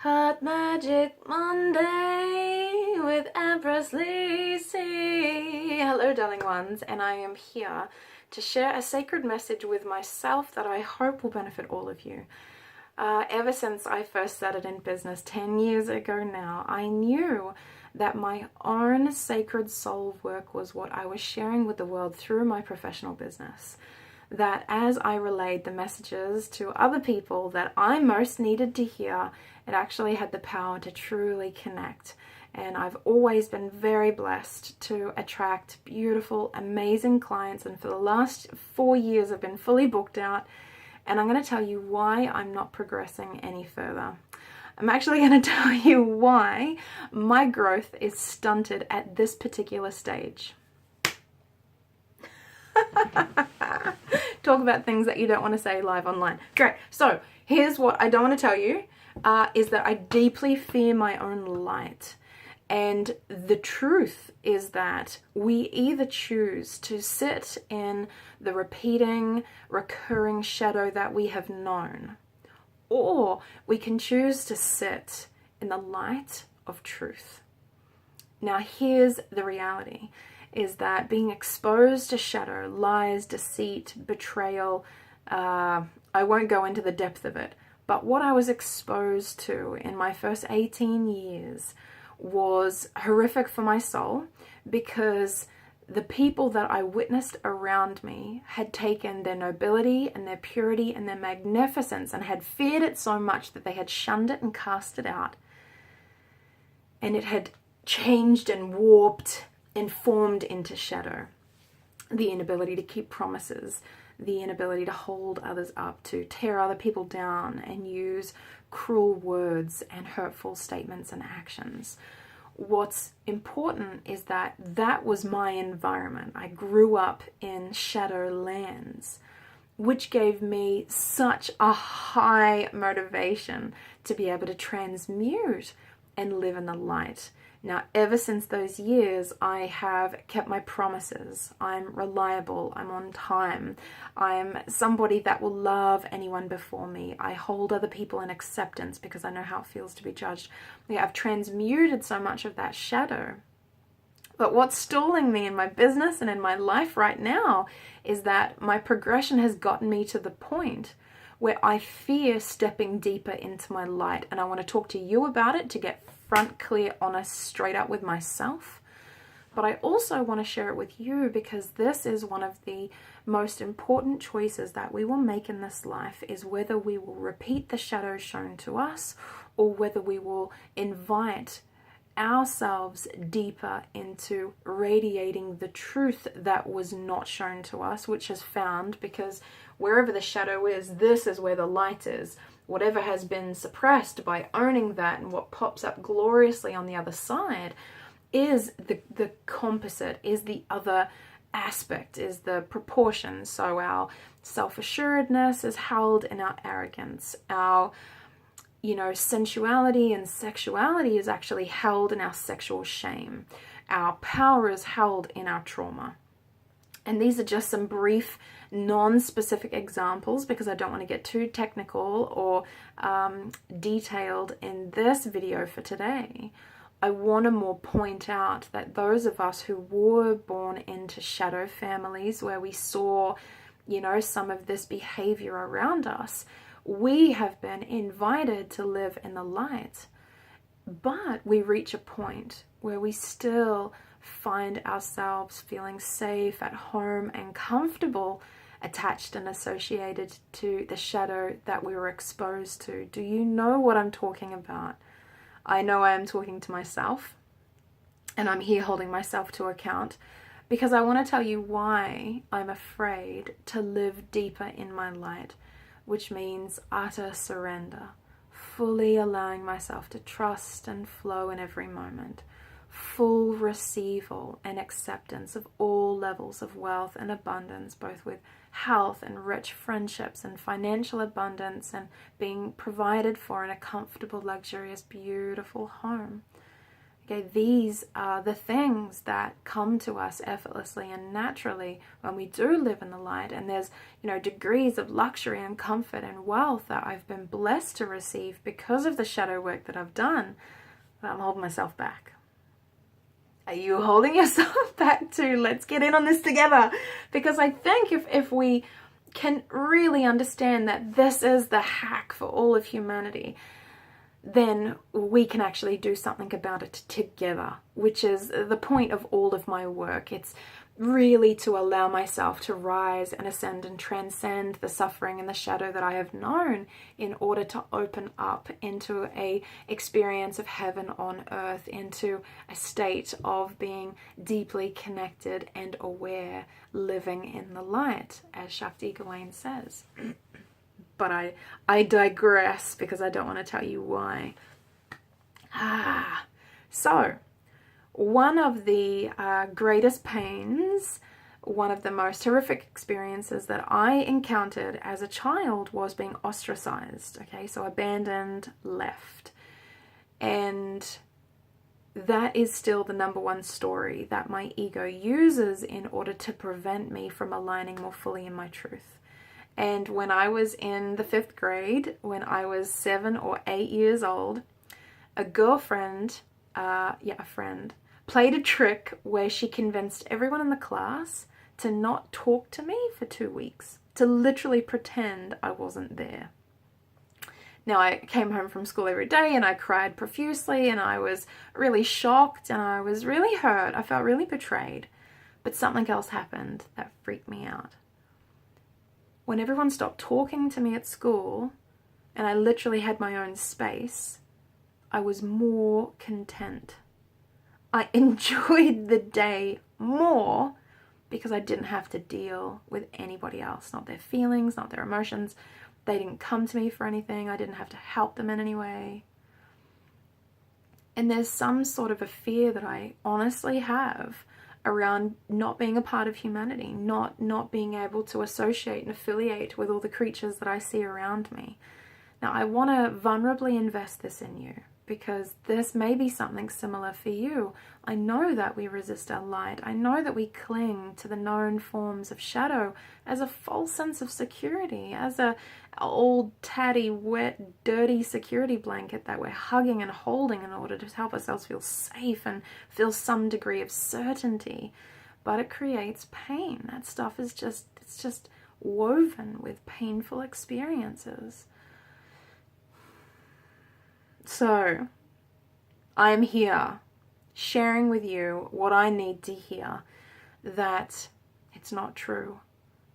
Hot Magic Monday with Empress Lysa. Hello, darling ones, and I am here to share a sacred message with myself that I hope will benefit all of you. Ever since I first started in business 10 years ago now, I knew that my own sacred soul work was what I was sharing with the world through my professional business. That as I relayed the messages to other people that I most needed to hear, it actually had the power to truly connect. And I've always been very blessed to attract beautiful, amazing clients. And for the last 4 years, I've been fully booked out. And I'm going to tell you why I'm not progressing any further. I'm actually going to tell you why my growth is stunted at this particular stage. Talk about things that you don't want to say live online. Great. So here's what I don't want to tell you, is that I deeply fear my own light. And the truth is that we either choose to sit in the repeating, recurring shadow that we have known, or we can choose to sit in the light of truth. Now here's the reality, is that being exposed to shadow, lies, deceit, betrayal, I won't go into the depth of it, but what I was exposed to in my first 18 years was horrific for my soul, because the people that I witnessed around me had taken their nobility and their purity and their magnificence and had feared it so much that they had shunned it and cast it out. And it had changed and warped and formed into shadow. The inability to keep promises, the inability to hold others up, to tear other people down and use cruel words and hurtful statements and actions. What's important is that that was my environment. I grew up in shadow lands, which gave me such a high motivation to be able to transmute and live in the light. Now, ever since those years, I have kept my promises. I'm reliable. I'm on time. I'm somebody that will love anyone before me. I hold other people in acceptance because I know how it feels to be judged. I've transmuted so much of that shadow. But what's stalling me in my business and in my life right now is that my progression has gotten me to the point where I fear stepping deeper into my light. And I want to talk to you about it to get front, clear, honest, straight up with myself. But I also want to share it with you because this is one of the most important choices that we will make in this life, is whether we will repeat the shadows shown to us or whether we will invite ourselves deeper into radiating the truth that was not shown to us, which is found, because wherever the shadow is, this is where the light is. Whatever has been suppressed, by owning that, and what pops up gloriously on the other side is the composite, is the other aspect, is the proportion. So our self-assuredness is held in our arrogance. Our sensuality and sexuality is actually held in our sexual shame. Our power is held in our trauma. And these are just some brief, non-specific examples because I don't want to get too technical or detailed in this video for today. I want to more point out that those of us who were born into shadow families where we saw, some of this behavior around us, we have been invited to live in the light. But we reach a point where we still find ourselves feeling safe, at home, and comfortable, attached and associated to the shadow that we were exposed to. Do you know what I'm talking about? I know I am talking to myself, and I'm here holding myself to account because I want to tell you why I'm afraid to live deeper in my light, which means utter surrender, fully allowing myself to trust and flow in every moment. Full receival and acceptance of all levels of wealth and abundance, both with health and rich friendships and financial abundance and being provided for in a comfortable, luxurious, beautiful home. Okay, these are the things that come to us effortlessly and naturally when we do live in the light. And there's, degrees of luxury and comfort and wealth that I've been blessed to receive because of the shadow work that I've done. But I'm holding myself back. Are you holding yourself back too? Let's get in on this together. Because I think if we can really understand that this is the hack for all of humanity, then we can actually do something about it together, which is the point of all of my work. It's really to allow myself to rise and ascend and transcend the suffering and the shadow that I have known in order to open up into a experience of heaven on earth, into a state of being deeply connected and aware, living in the light, as Shakti Gawain says. But I digress because I don't want to tell you why. So, one of the greatest pains, one of the most horrific experiences that I encountered as a child was being ostracized. Okay, so abandoned, left. And that is still the number one story that my ego uses in order to prevent me from aligning more fully in my truth. And when I was in the 5th grade, when I was 7 or 8 years old, a girlfriend, a friend, played a trick where she convinced everyone in the class to not talk to me for 2 weeks, to literally pretend I wasn't there. Now, I came home from school every day and I cried profusely and I was really shocked and I was really hurt. I felt really betrayed. But something else happened that freaked me out. When everyone stopped talking to me at school and I literally had my own space, I was more content. I enjoyed the day more because I didn't have to deal with anybody else, not their feelings, not their emotions. They didn't come to me for anything. I didn't have to help them in any way. And there's some sort of a fear that I honestly have around not being a part of humanity, not being able to associate and affiliate with all the creatures that I see around me. Now, I want to vulnerably invest this in you because this may be something similar for you. I know that we resist our light. I know that we cling to the known forms of shadow as a false sense of security, as a old, tatty, wet, dirty security blanket that we're hugging and holding in order to help ourselves feel safe and feel some degree of certainty. But it creates pain. That stuff is just woven with painful experiences. So, I'm here sharing with you what I need to hear, that it's not true.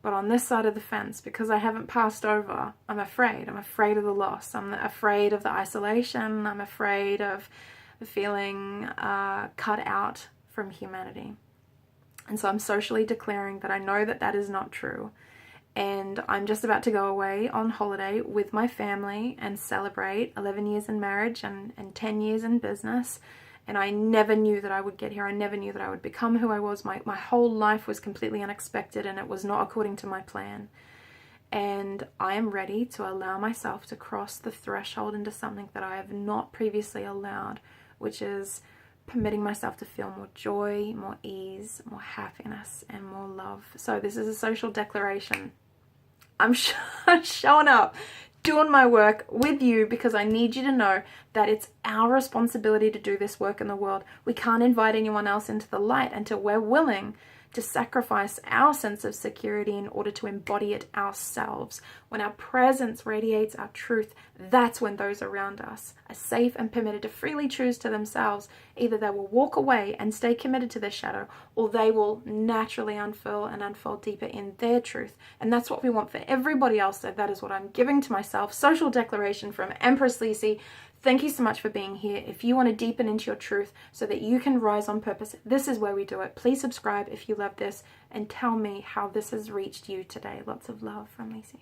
But on this side of the fence, because I haven't passed over, I'm afraid. I'm afraid of the loss. I'm afraid of the isolation. I'm afraid of feeling cut out from humanity. And so I'm socially declaring that I know that that is not true. And I'm just about to go away on holiday with my family and celebrate 11 years in marriage and 10 years in business. And I never knew that I would get here. I never knew that I would become who I was. My whole life was completely unexpected and it was not according to my plan. And I am ready to allow myself to cross the threshold into something that I have not previously allowed, which is permitting myself to feel more joy, more ease, more happiness, and more love. So this is a social declaration. I'm showing up, doing my work with you because I need you to know that it's our responsibility to do this work in the world. We can't invite anyone else into the light until we're willing to sacrifice our sense of security in order to embody it ourselves. When our presence radiates our truth, that's when those around us are safe and permitted to freely choose to themselves. Either they will walk away and stay committed to their shadow, or they will naturally unfurl and unfold deeper in their truth. And that's what we want for everybody else. So that is what I'm giving to myself. Social declaration from Empress Lysa. Thank you so much for being here. If you want to deepen into your truth so that you can rise on purpose, this is where we do it. Please subscribe if you love this and tell me how this has reached you today. Lots of love from Lysa.